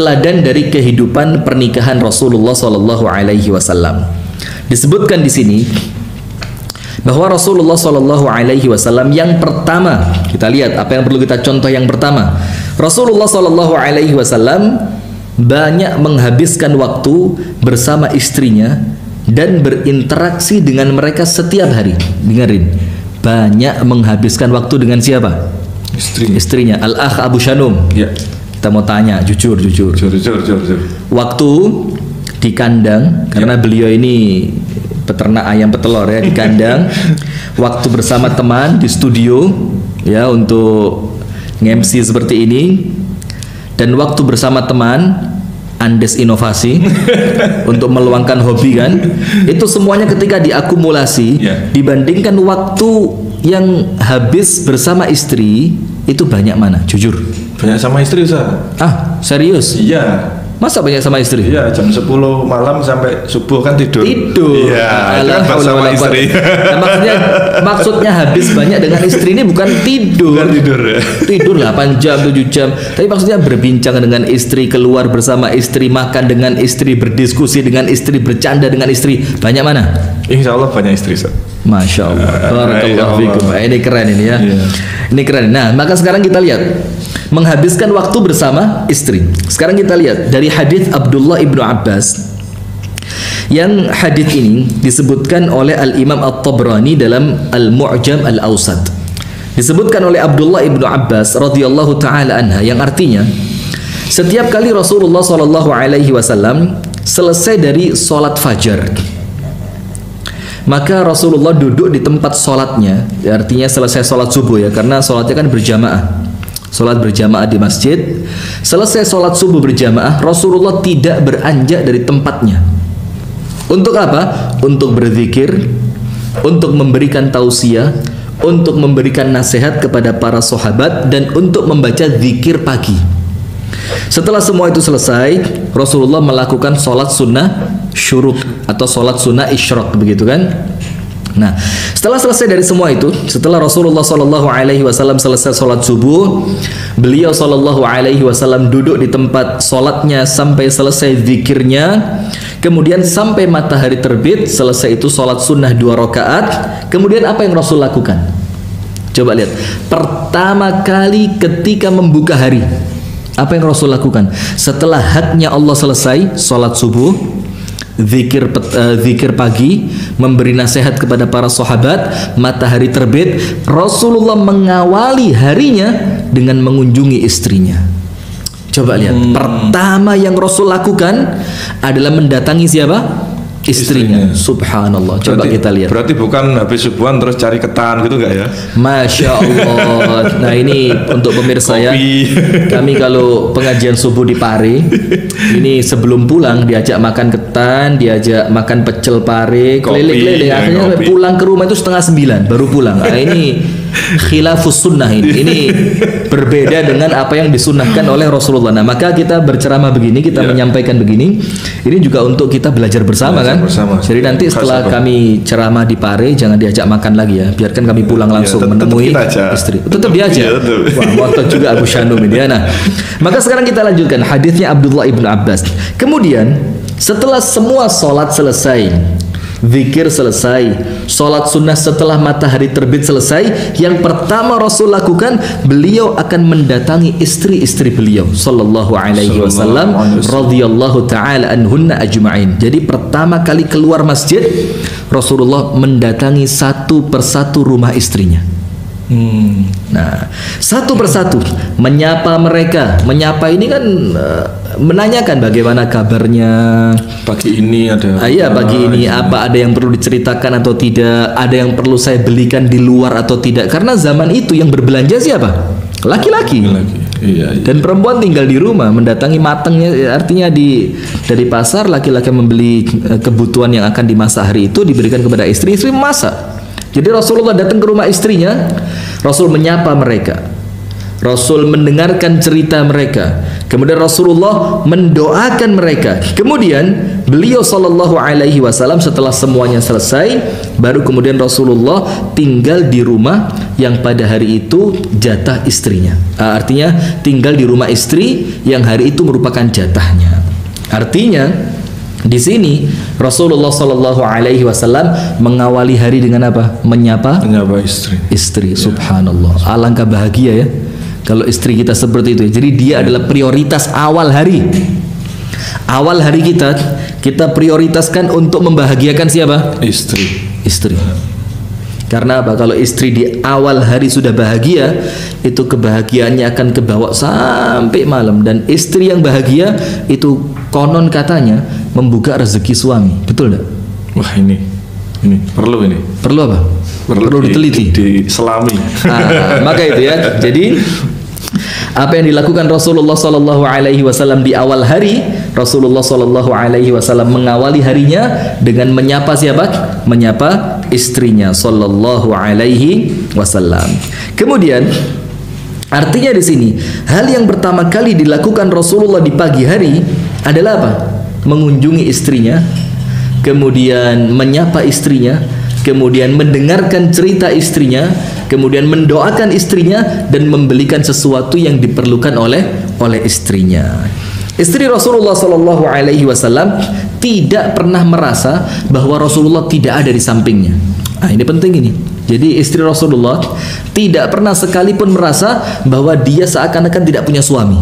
teladan dari kehidupan pernikahan Rasulullah Sallallahu Alaihi Wasallam. Disebutkan di sini bahwa Rasulullah Sallallahu Alaihi Wasallam yang pertama, kita lihat apa yang perlu kita contoh. Yang pertama, Rasulullah Sallallahu Alaihi Wasallam banyak menghabiskan waktu bersama istrinya dan berinteraksi dengan mereka setiap hari. Dengerin, banyak menghabiskan waktu dengan siapa? Istrinya. Al-Akh Abu Shanum. Ya. Kita mau tanya, jujur. Waktu di kandang, karena beliau ini peternak ayam petelur ya, di kandang. Waktu bersama teman di studio ya untuk nge-MC seperti ini, dan waktu bersama teman Andes inovasi untuk meluangkan hobi kan, itu semuanya ketika diakumulasi dibandingkan waktu yang habis bersama istri, itu banyak mana? Jujur. Banyak sama istri, Ustaz. Ah, serius? Iya. Masa banyak sama istri? Iya, jam 10 malam sampai subuh kan tidur. Iya, kan bersama istri. Nah, maksudnya habis banyak dengan istri ini bukan tidur. Bukan tidur ya. Tidur 8 jam, 7 jam. Tapi maksudnya berbincang dengan istri, keluar bersama istri, makan dengan istri, berdiskusi dengan istri, bercanda dengan istri. Banyak mana? Insya Allah banyak istri, Ustaz. Masya Allah. Barakallahu fikum. Ini keren ini ya. Ini keren. Nah, maka sekarang kita lihat menghabiskan waktu bersama istri. Sekarang kita lihat dari hadis Abdullah ibnu Abbas. Yang hadis ini disebutkan oleh Al-Imam At-Tabrani dalam Al-Mu'jam Al-Awsat. Disebutkan oleh Abdullah ibnu Abbas radhiyallahu taala anha, yang artinya setiap kali Rasulullah sallallahu alaihi wasallam selesai dari sholat fajar, maka Rasulullah duduk di tempat sholatnya, artinya selesai sholat subuh ya, karena sholatnya kan berjamaah. Sholat berjamaah di masjid. Selesai sholat subuh berjamaah, Rasulullah tidak beranjak dari tempatnya. Untuk apa? Untuk berzikir, untuk memberikan tausiah, untuk memberikan nasihat kepada para sahabat, dan untuk membaca zikir pagi. Setelah semua itu selesai, Rasulullah melakukan sholat sunnah syuruk atau sholat sunnah isyraq, begitu kan? Nah, setelah selesai dari semua itu, setelah Rasulullah Shallallahu Alaihi Wasallam selesai sholat subuh, beliau Shallallahu Alaihi Wasallam duduk di tempat sholatnya sampai selesai zikirnya, kemudian sampai matahari terbit. Selesai itu sholat sunnah 2 rakaat. Kemudian apa yang Rasul lakukan? Coba lihat. Pertama kali ketika membuka hari, apa yang Rasul lakukan? Setelah haknya Allah selesai, sholat subuh, zikir pagi, memberi nasihat kepada para sahabat, matahari terbit, Rasulullah mengawali harinya dengan mengunjungi istrinya. Coba lihat, pertama yang Rasul lakukan adalah mendatangi siapa? Istrinya. Subhanallah. Coba kita lihat. Berarti bukan habis subuhan terus cari ketan gitu enggak ya? Masya Allah. Nah, ini untuk pemirsa ya. Kami kalau pengajian subuh di Pare, ini sebelum pulang diajak makan ketan, diajak makan pecel pare, keliling-keliling. Akhirnya pulang ke rumah itu 8:30 baru pulang. Nah, ini khilafus sunnah ini. Ini berbeda dengan apa yang disunnahkan oleh Rasulullah. Nah, maka kita berceramah begini, kita menyampaikan begini. Ini juga untuk kita belajar bersama kan? Jadi nanti setelah kami ceramah di Pare, jangan diajak makan lagi ya. Biarkan kami pulang langsung menemui istri. Tetap diajak. Wah, motor juga Abu Shanum ini ya. Nah, maka sekarang kita lanjutkan hadisnya Abdullah ibnu Abbas. Kemudian setelah semua sholat selesai, zikir selesai, sholat sunnah setelah matahari terbit selesai, yang pertama Rasul lakukan, beliau akan mendatangi istri-istri beliau sallallahu alaihi wasallam radhiyallahu taala anhunna ajma'in. Jadi pertama kali keluar masjid, Rasulullah mendatangi satu persatu rumah istrinya. Nah, satu persatu menyapa mereka. Menyapa ini kan menanyakan bagaimana kabarnya pagi ini, ada pagi ini apa, ada yang perlu diceritakan atau tidak, ada yang perlu saya belikan di luar atau tidak, karena zaman itu yang berbelanja siapa? Laki-laki. Dan perempuan tinggal di rumah, mendatangi matangnya, artinya dari pasar laki-laki membeli kebutuhan yang akan dimasak hari itu, diberikan kepada istri, istri memasak. Jadi Rasulullah datang ke rumah istrinya, Rasul menyapa mereka, Rasul mendengarkan cerita mereka, Kemudian Rasulullah mendoakan mereka. Kemudian beliau sallallahu alaihi wasallam setelah semuanya selesai, baru kemudian Rasulullah tinggal di rumah yang pada hari itu jatah istrinya. Artinya tinggal di rumah istri yang hari itu merupakan jatahnya. Artinya di sini Rasulullah sallallahu alaihi wasallam mengawali hari dengan apa? Menyapa istri. Istri. Subhanallah. Alangkah bahagia ya kalau istri kita seperti itu. Jadi dia adalah prioritas awal hari. Awal hari kita prioritaskan untuk membahagiakan siapa? Istri. Karena apa? Kalau istri di awal hari sudah bahagia, itu kebahagiaannya akan kebawa sampai malam. Dan istri yang bahagia itu konon katanya membuka rezeki suami. Betul enggak? Wah, ini perlu ini. Perlu apa? Perlu diteliti. Diselami. Maka itu ya. Jadi apa yang dilakukan Rasulullah sallallahu alaihi wasallam di awal hari, Rasulullah sallallahu alaihi wasallam mengawali harinya dengan menyapa siapa? Menyapa istrinya sallallahu alaihi wasallam. Kemudian artinya di sini hal yang pertama kali dilakukan Rasulullah di pagi hari adalah apa? Mengunjungi istrinya, kemudian menyapa istrinya, kemudian mendengarkan cerita istrinya, kemudian mendoakan istrinya dan membelikan sesuatu yang diperlukan oleh istrinya. Istri Rasulullah sallallahu alaihi wasallam tidak pernah merasa bahwa Rasulullah tidak ada di sampingnya. Ini penting ini. Jadi istri Rasulullah tidak pernah sekalipun merasa bahwa dia seakan-akan tidak punya suami.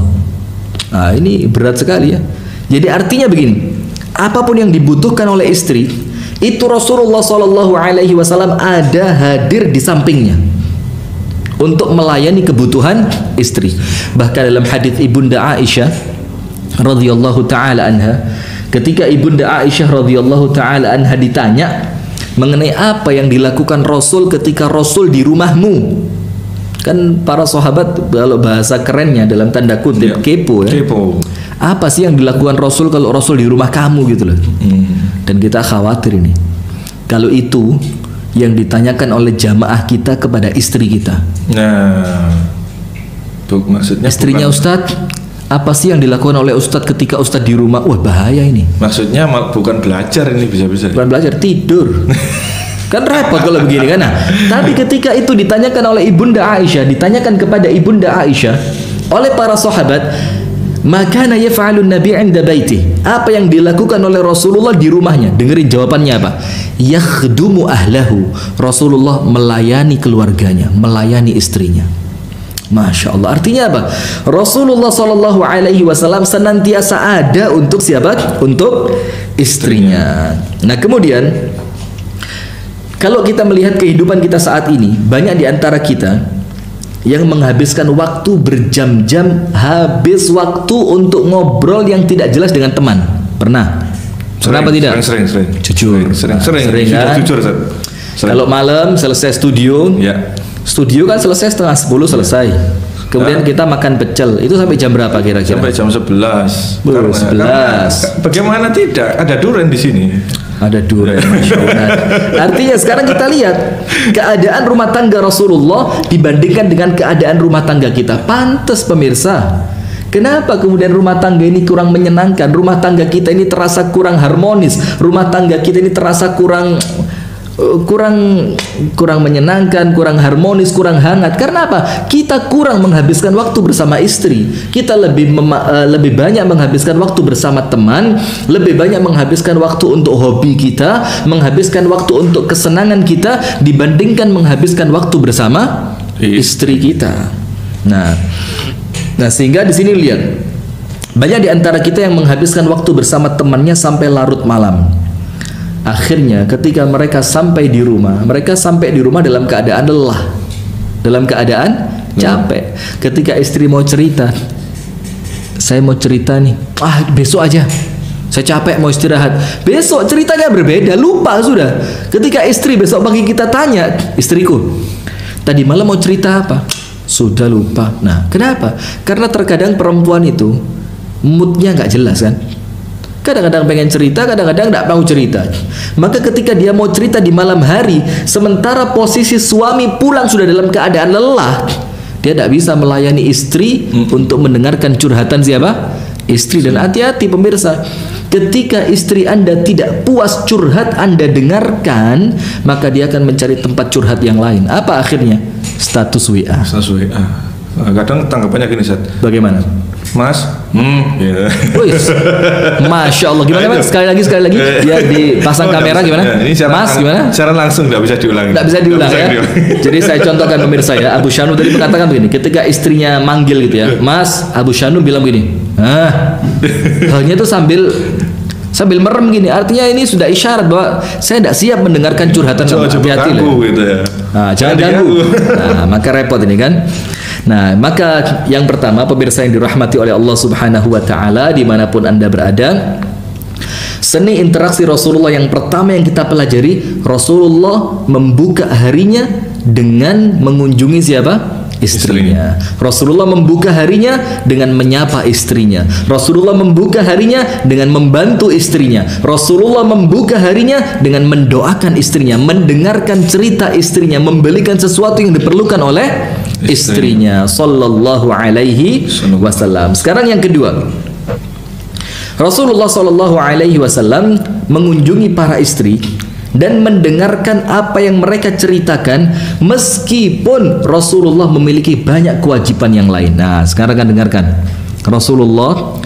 Ini berat sekali ya. Jadi artinya begini, apapun yang dibutuhkan oleh istri, itu Rasulullah sallallahu alaihi wasallam ada hadir di sampingnya untuk melayani kebutuhan istri. Bahkan dalam hadis Ibunda Aisyah radhiyallahu taala anha, ketika Ibunda Aisyah radhiyallahu taala anha ditanya mengenai apa yang dilakukan Rasul ketika Rasul di rumahmu, kan para sahabat kalau bahasa kerennya dalam tanda kutip kepo ya. Apa sih yang dilakukan Rasul kalau Rasul di rumah kamu gitu loh. Dan kita khawatir ini kalau itu yang ditanyakan oleh jamaah kita kepada istri kita. Nah, maksudnya istrinya Ustadz, apa sih yang dilakukan oleh Ustadz ketika Ustadz di rumah? Wah, bahaya ini. Maksudnya bukan belajar ini, bisa-bisa. Bukan belajar, tidur. Kan repot kalau begini kan. Nah, tapi ketika itu ditanyakan oleh Ibunda Aisyah, ditanyakan kepada Ibunda Aisyah oleh para sahabat, maka yaf'alun Nabi 'inda baiti. Apa yang dilakukan oleh Rasulullah di rumahnya? Dengerin jawabannya apa? Yakhdumu ahlahu. Rasulullah melayani keluarganya, melayani istrinya. Masya Allah. Artinya apa? Rasulullah sallallahu alaihi wasallam senantiasa ada untuk siapa? Untuk istrinya. Nah, kemudian kalau kita melihat kehidupan kita saat ini, banyak di antara kita yang menghabiskan waktu berjam-jam, habis waktu untuk ngobrol yang tidak jelas dengan teman. Pernah? Kenapa tidak? Sering. Jujur. Sering kan? Jujur. Kalau malam selesai studio, ya. Studio kan selesai 9:30 selesai. Kemudian kita makan pecel. Itu sampai jam berapa kira-kira? Sampai jam 11. Karena bagaimana tidak? Ada duren di sini. Ada duren. Artinya sekarang kita lihat keadaan rumah tangga Rasulullah dibandingkan dengan keadaan rumah tangga kita. Pantes pemirsa. Kenapa kemudian rumah tangga ini kurang menyenangkan? Rumah tangga kita ini terasa kurang harmonis. Rumah tangga kita ini terasa kurang menyenangkan, kurang harmonis, kurang hangat. Karena apa? Kita kurang menghabiskan waktu bersama istri. Kita lebih banyak menghabiskan waktu bersama teman, lebih banyak menghabiskan waktu untuk hobi kita, menghabiskan waktu untuk kesenangan kita dibandingkan menghabiskan waktu bersama istri kita. Nah, sehingga di sini lihat banyak di antara kita yang menghabiskan waktu bersama temannya sampai larut malam. Akhirnya ketika mereka sampai di rumah dalam keadaan lelah, dalam keadaan capek. Ketika istri mau cerita, saya mau cerita nih, besok aja, saya capek mau istirahat. Besok ceritanya berbeda, lupa sudah. Ketika istri besok pagi kita tanya, istriku, tadi malam mau cerita apa? Sudah lupa. Nah, kenapa? Karena terkadang perempuan itu moodnya nggak jelas kan. Kadang-kadang pengen cerita, kadang-kadang tidak mau cerita. Maka ketika dia mau cerita di malam hari, sementara posisi suami pulang sudah dalam keadaan lelah, di dia tidak bisa melayani istri untuk mendengarkan curhatan siapa? Istri. Dan hati-hati pemirsa, ketika istri Anda tidak puas curhat Anda dengarkan, maka dia akan mencari tempat curhat yang lain. Apa akhirnya? Status WA. Status WA. Kadang tanggapannya gini, Ustaz. Bagaimana? Mas, gitu. Masya Allah. Gimana Mas? Sekali lagi dia dipasang kamera gimana? Ini Mas gimana? Secara langsung nggak bisa diulang. Nggak bisa diulang ya. Jadi saya contohkan pemirsa ya. Abu Syanu tadi mengatakan begini, ketika istrinya manggil gitu ya, Mas, Abu Syanu bilang begini, halnya itu sambil merem gini. Artinya ini sudah isyarat bahwa saya tidak siap mendengarkan curhatan kamu. Hati-hati gitu ya. Nah, jangan ganggu. Nah, maka repot ini kan. Nah, maka yang pertama pemirsa yang dirahmati oleh Allah Subhanahu wa taala dimanapun Anda berada, seni interaksi Rasulullah yang pertama yang kita pelajari, Rasulullah membuka harinya dengan mengunjungi siapa? Istrinya. Rasulullah membuka harinya dengan menyapa istrinya. Rasulullah membuka harinya dengan membantu istrinya. Rasulullah membuka harinya dengan mendoakan istrinya, mendengarkan cerita istrinya, membelikan sesuatu yang diperlukan oleh istrinya sallallahu alaihi wasallam. Sekarang yang kedua, Rasulullah sallallahu alaihi wasallam mengunjungi para istri dan mendengarkan apa yang mereka ceritakan, meskipun Rasulullah memiliki banyak kewajiban yang lain. Nah, sekarang kan dengarkan. Rasulullah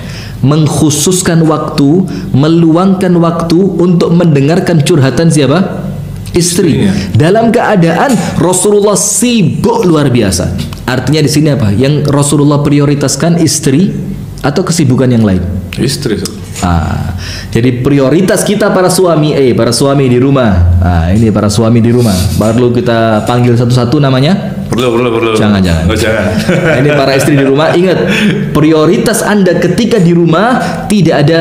mengkhususkan waktu, meluangkan waktu untuk mendengarkan curhatan siapa? Istri. Dalam keadaan Rasulullah sibuk luar biasa. Artinya di sini apa? Yang Rasulullah prioritaskan istri atau kesibukan yang lain? Istri. Jadi prioritas kita para suami, para suami di rumah. Ini para suami di rumah. Baru kita panggil satu-satu namanya? Perlu. Jangan. Oh, jangan. Ini para istri di rumah, ingat, prioritas Anda ketika di rumah tidak ada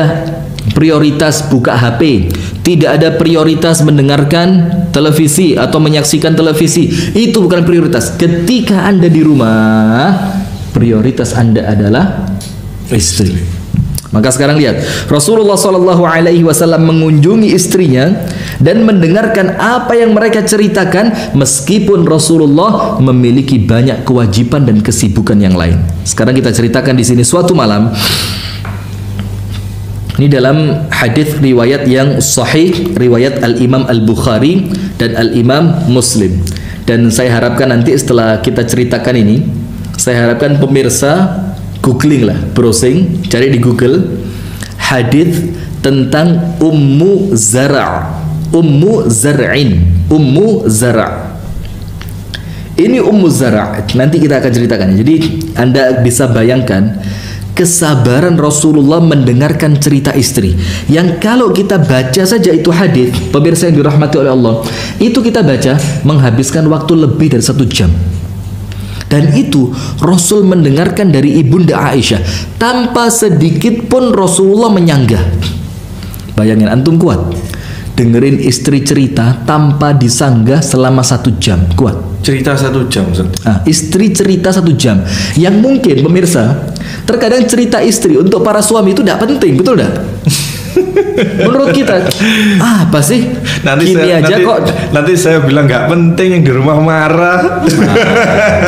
prioritas buka HP, tidak ada prioritas mendengarkan televisi atau menyaksikan televisi. Itu bukan prioritas. Ketika Anda di rumah, prioritas Anda adalah istri. Maka sekarang lihat, Rasulullah Shallallahu Alaihi Wasallam mengunjungi istrinya dan mendengarkan apa yang mereka ceritakan, meskipun Rasulullah memiliki banyak kewajiban dan kesibukan yang lain. Sekarang kita ceritakan di sini suatu malam. Ini dalam hadis riwayat yang sahih, riwayat Al-Imam Al-Bukhari dan Al-Imam Muslim. Dan saya harapkan nanti setelah kita ceritakan ini, saya harapkan pemirsa googling lah, browsing, cari di Google hadis tentang Ummu Zara'. Ummu Zar'in, Ummu Zara'. Ini Ummu Zara', nanti kita akan ceritakan. Jadi Anda bisa bayangkan kesabaran Rasulullah mendengarkan cerita istri, yang kalau kita baca saja itu hadis, pemirsa yang dirahmati oleh Allah, itu kita baca menghabiskan waktu lebih dari 1 jam. Dan itu Rasul mendengarkan dari Ibunda Aisyah tanpa sedikit pun Rasulullah menyanggah. Bayangin, antum kuat dengerin istri cerita tanpa disanggah selama 1 jam? Kuat? Cerita 1 jam, istri cerita 1 jam. Yang mungkin pemirsa, terkadang cerita istri untuk para suami itu tidak penting, betul tidak? Menurut kita, apa sih? Nanti saya bilang nggak penting, yang di rumah marah.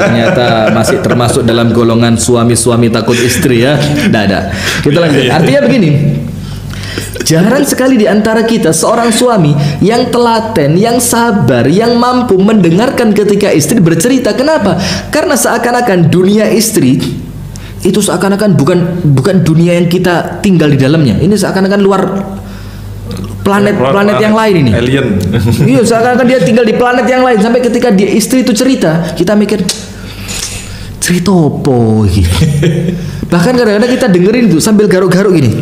Ternyata masih termasuk dalam golongan suami-suami takut istri ya. Tidak. Kita lanjut. Artinya begini, jarang sekali di antara kita seorang suami yang telaten, yang sabar, yang mampu mendengarkan ketika istri bercerita. Kenapa? Karena seakan-akan dunia istri itu seakan-akan bukan dunia yang kita tinggal di dalamnya. Ini seakan-akan luar planet yang lain ini. Alien. Iya, seakan-akan dia tinggal di planet yang lain. Sampai ketika dia istri itu cerita, kita mikir cerita apa gitu. Bahkan kadang-kadang kita dengerin itu sambil garuk-garuk gini.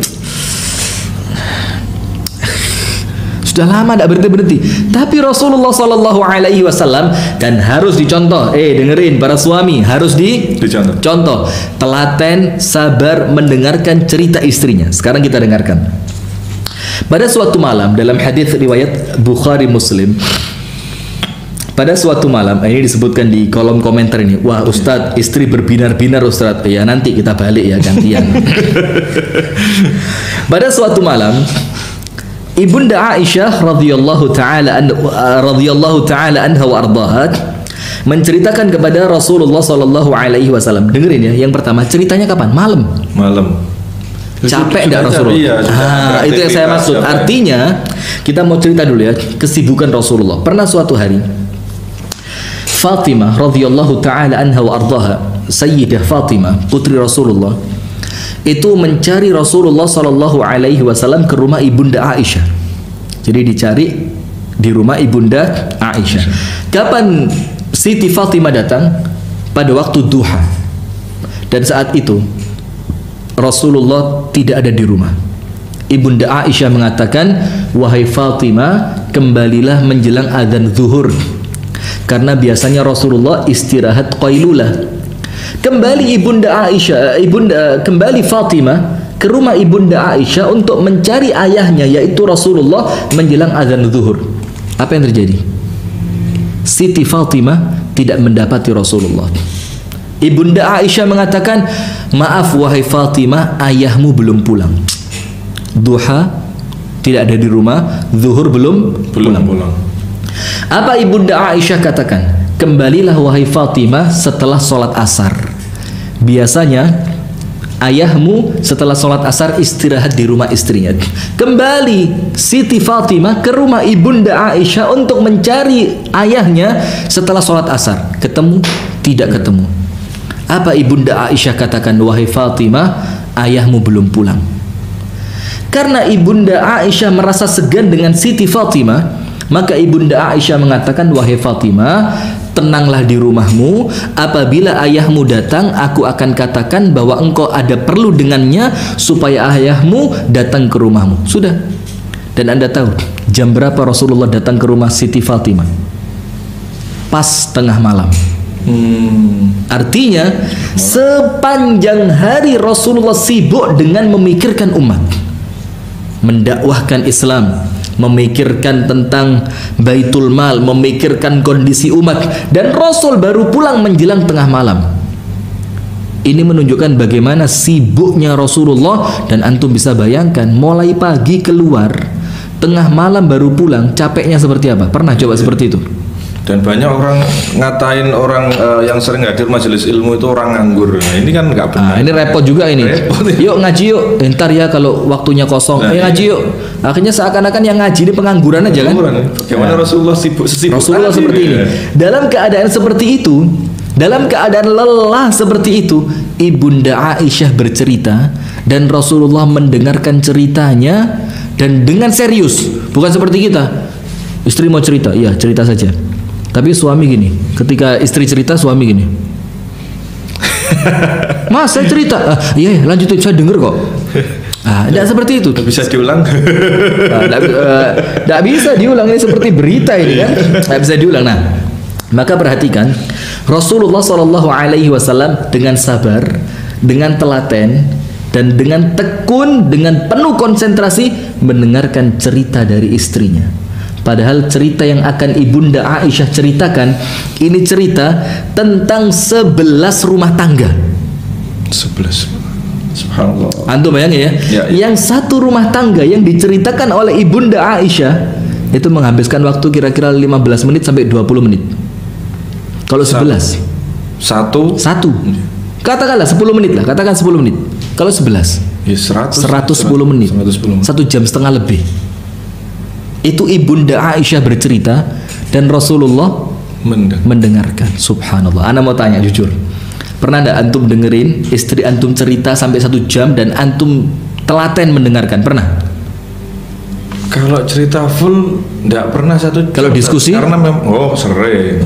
Sudah lama tidak berhenti. Tapi Rasulullah Sallallahu Alaihi Wasallam, dan harus dicontoh. Dengerin para suami, harus dicontoh. Telaten, sabar mendengarkan cerita istrinya. Sekarang kita dengarkan. Pada suatu malam, dalam hadis riwayat Bukhari Muslim, pada suatu malam, ini disebutkan di kolom komentar ini. Wah Ustadz, istri berbinar-binar Ustadz. Ya nanti kita balik ya, gantian. Pada suatu malam, Ibunda Aisyah radhiyallahu taala anha wa ardhaha menceritakan kepada Rasulullah Shallallahu Alaihi Wasallam. Dengerin ya, yang pertama ceritanya kapan? Malam. Capek enggak Rasulullah? Itu yang saya maksud. Artinya kita mau cerita dulu ya kesibukan Rasulullah. Pernah suatu hari Fatimah radhiyallahu taala anha wa ardaha, Sayyidah Fatimah putri Rasulullah, itu mencari Rasulullah Shallallahu Alaihi Wasallam ke rumah ibunda Aisyah. Jadi dicari di rumah ibunda Aisyah. Kapan Siti Fatimah datang? Pada waktu duha. Dan saat itu Rasulullah tidak ada di rumah. Ibunda Aisyah mengatakan, wahai Fatimah, kembalilah menjelang adzan zuhur, karena biasanya Rasulullah istirahat qailulah. Kembali ibunda Aisyah, kembali Fatimah ke rumah ibunda Aisyah untuk mencari ayahnya, yaitu Rasulullah, menjelang adzan zuhur. Apa yang terjadi? Siti Fatimah tidak mendapati Rasulullah. Ibunda Aisyah mengatakan, maaf wahai Fatimah, ayahmu belum pulang. Duha tidak ada di rumah, zuhur belum pulang. Apa ibunda Aisyah katakan? Kembalilah wahai Fatimah setelah sholat asar. Biasanya ayahmu setelah sholat asar istirahat di rumah istrinya. Kembali Siti Fatimah ke rumah ibunda Aisyah untuk mencari ayahnya setelah sholat asar. Ketemu? Tidak ketemu. Apa ibunda Aisyah katakan? Wahai Fatimah, ayahmu belum pulang. Karena ibunda Aisyah merasa segan dengan Siti Fatimah, maka ibunda Aisyah mengatakan, wahai Fatimah, tenanglah di rumahmu. Apabila ayahmu datang, aku akan katakan bahwa engkau ada perlu dengannya, supaya ayahmu datang ke rumahmu. Sudah. Dan Anda tahu jam berapa Rasulullah datang ke rumah Siti Fatimah? Pas tengah malam. Artinya sepanjang hari Rasulullah sibuk dengan memikirkan umat, mendakwahkan Islam, memikirkan tentang Baitul Mal, memikirkan kondisi umat, dan Rasul baru pulang menjelang tengah malam. Ini menunjukkan bagaimana sibuknya Rasulullah. Dan antum bisa bayangkan, mulai pagi keluar, tengah malam baru pulang, capeknya seperti apa? Pernah coba seperti itu? Dan banyak orang ngatain orang yang sering hadir majelis ilmu itu orang nganggur. Nah, ini kan nggak benar. Ini repot juga ini. Yuk ngaji yuk. Ntar ya kalau waktunya kosong, ngaji yuk. Akhirnya seakan-akan yang ngaji ini pengangguran aja kan? Bagaimana Rasulullah sibuk Rasulullah seperti ini. Dalam keadaan seperti itu, dalam keadaan lelah seperti itu, ibunda Aisyah bercerita dan Rasulullah mendengarkan ceritanya dan dengan serius. Bukan seperti kita. Istri mau cerita, iya cerita saja. Tapi suami gini, ketika istri cerita, suami gini, Mas saya cerita, iya lanjutin, saya denger kok. Tidak seperti itu. Tidak bisa diulang. Tidak bisa diulang, ini seperti berita ini kan, tidak bisa diulang. Nah, maka perhatikan Rasulullah Shallallahu Alaihi Wasallam dengan sabar, dengan telaten, dan dengan tekun, dengan penuh konsentrasi mendengarkan cerita dari istrinya. Padahal cerita yang akan ibunda Aisyah ceritakan, ini cerita tentang 11 rumah tangga. 11. Subhanallah. Antum bayangin ya, yang satu rumah tangga yang diceritakan oleh ibunda Aisyah itu menghabiskan waktu kira-kira 15 menit sampai 20 menit. Kalau 11 Satu katakanlah 10 menit lah, katakan 10 menit. Kalau 11 ya 110 menit, 1 jam setengah lebih. Itu ibunda Aisyah bercerita dan Rasulullah mendengarkan. Subhanallah. Ana mau tanya jujur, pernah enggak antum dengerin istri antum cerita sampai 1 jam dan antum telaten mendengarkan? Pernah? Kalau cerita full enggak pernah 1 jam. Kalau diskusi? Karena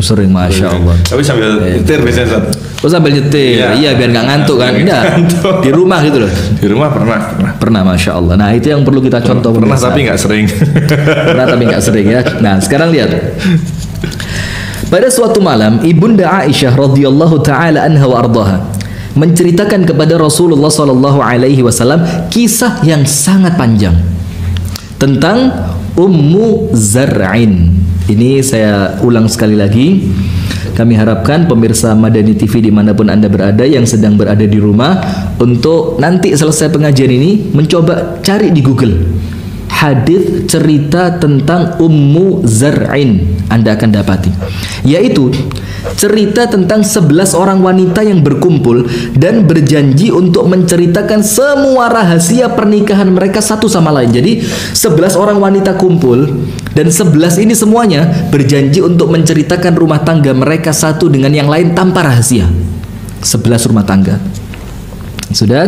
sering, Masya Allah. Tapi sambil nyetir biasanya. Sambil nyetir, iya biar nggak ngantuk kan? Enggak. Di rumah gitu loh. Di rumah pernah, Masya Allah. Nah itu yang perlu kita contoh. Pernah tapi nggak sering. Pernah tapi nggak sering ya. Nah sekarang lihat. Pada suatu malam, ibunda Aisyah radhiyallahu taala anha wa ardaha menceritakan kepada Rasulullah Shallallahu Alaihi Wasallam kisah yang sangat panjang tentang Ummu Zar'in. Ini saya ulang sekali lagi. Kami harapkan pemirsa Madani TV dimanapun Anda berada, yang sedang berada di rumah, untuk nanti selesai pengajian ini mencoba cari di Google hadis cerita tentang Ummu Zar'in Anda akan dapati, yaitu cerita tentang 11 orang wanita yang berkumpul dan berjanji untuk menceritakan semua rahasia pernikahan mereka satu sama lain. Jadi 11 orang wanita kumpul dan 11 ini semuanya berjanji untuk menceritakan rumah tangga mereka satu dengan yang lain tanpa rahasia. 11 rumah tangga. Sudah,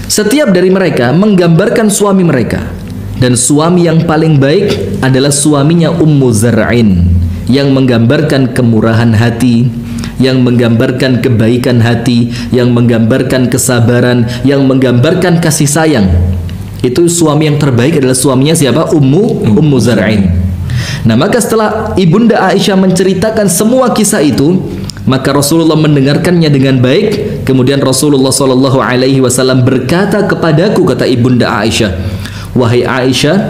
setiap dari mereka menggambarkan suami mereka, dan suami yang paling baik adalah suaminya Ummu Zar'in yang menggambarkan kemurahan hati, yang menggambarkan kebaikan hati, yang menggambarkan kesabaran, yang menggambarkan kasih sayang. Itu suami yang terbaik adalah suaminya siapa? Ummu Zar'in. Nah, maka setelah Ibunda Aisyah menceritakan semua kisah itu, maka Rasulullah mendengarkannya dengan baik. Kemudian Rasulullah SAW berkata kepadaku, kata Ibunda Aisyah, wahai Aisyah,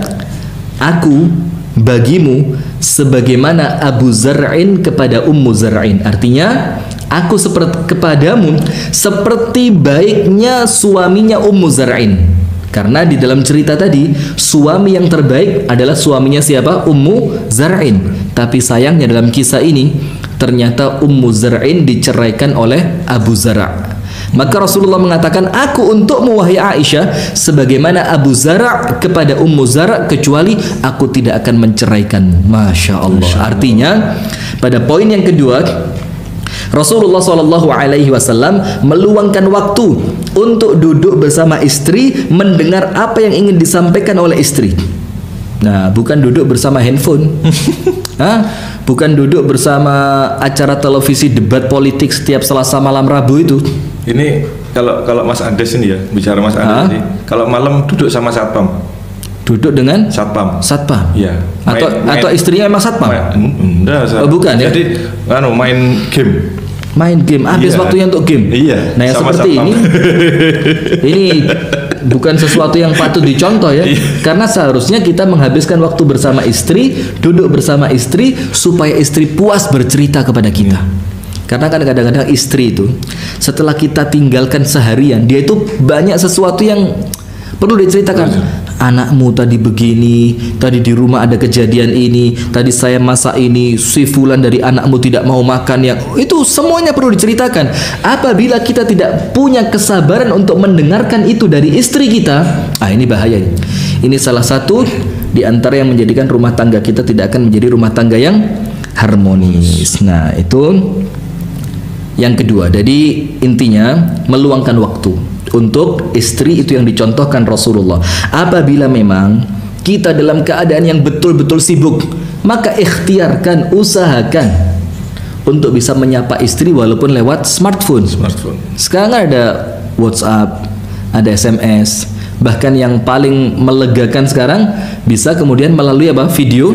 aku bagimu sebagaimana Abu Zar'in kepada Ummu Zar'in. Artinya, aku seperti kepadamu seperti baiknya suaminya Ummu Zar'in. Karena di dalam cerita tadi, suami yang terbaik adalah suaminya siapa? Ummu Zar'in. Tapi sayangnya dalam kisah ini, ternyata Ummu Zar'in diceraikan oleh Abu Zar'. Maka Rasulullah mengatakan, aku untukmu wahai Aisyah sebagaimana Abu Zar' kepada Ummu Zar', kecuali aku tidak akan menceraikanmu. Masya Allah. Artinya pada poin yang kedua, Rasulullah SAW meluangkan waktu untuk duduk bersama istri, mendengar apa yang ingin disampaikan oleh istri. Nah, bukan duduk bersama handphone. Bukan duduk bersama acara televisi debat politik setiap Selasa malam Rabu itu. Ini kalau Mas Andes ini ya, bicara Mas Andes ini, kalau malam duduk sama satpam. Duduk dengan satpam. Satpam. Iya. Atau istrinya emang satpam? Enggak, bukan ya. Jadi main game. Main game, habis waktunya untuk game. Iya. Nah, yang seperti satpam. ini bukan sesuatu yang patut dicontoh ya. Karena seharusnya kita menghabiskan waktu bersama istri, duduk bersama istri supaya istri puas bercerita kepada kita. Karena kan kadang-kadang istri itu setelah kita tinggalkan seharian, dia itu banyak sesuatu yang perlu diceritakan. Anakmu tadi begini, tadi di rumah ada kejadian ini, tadi saya masak ini, si fulan dari anakmu tidak mau makan, yang itu semuanya perlu diceritakan. Apabila kita tidak punya kesabaran untuk mendengarkan itu dari istri kita, ini bahaya. Ini salah satu di antara yang menjadikan rumah tangga kita tidak akan menjadi rumah tangga yang harmonis. Nah, itu yang kedua. Jadi intinya meluangkan waktu untuk istri itu yang dicontohkan Rasulullah. Apabila memang kita dalam keadaan yang betul-betul sibuk, maka ikhtiarkan, usahakan untuk bisa menyapa istri walaupun lewat smartphone. Sekarang ada WhatsApp, ada SMS, bahkan yang paling melegakan sekarang bisa kemudian melalui apa? Video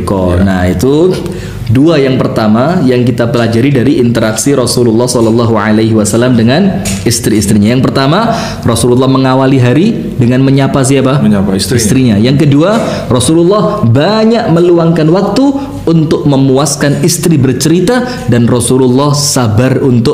call. Nah, itu dua yang pertama yang kita pelajari dari interaksi Rasulullah SAW dengan istri-istrinya. Yang pertama, Rasulullah mengawali hari dengan menyapa siapa? Menyapa istrinya. Yang kedua, Rasulullah banyak meluangkan waktu untuk memuaskan istri bercerita, dan Rasulullah sabar untuk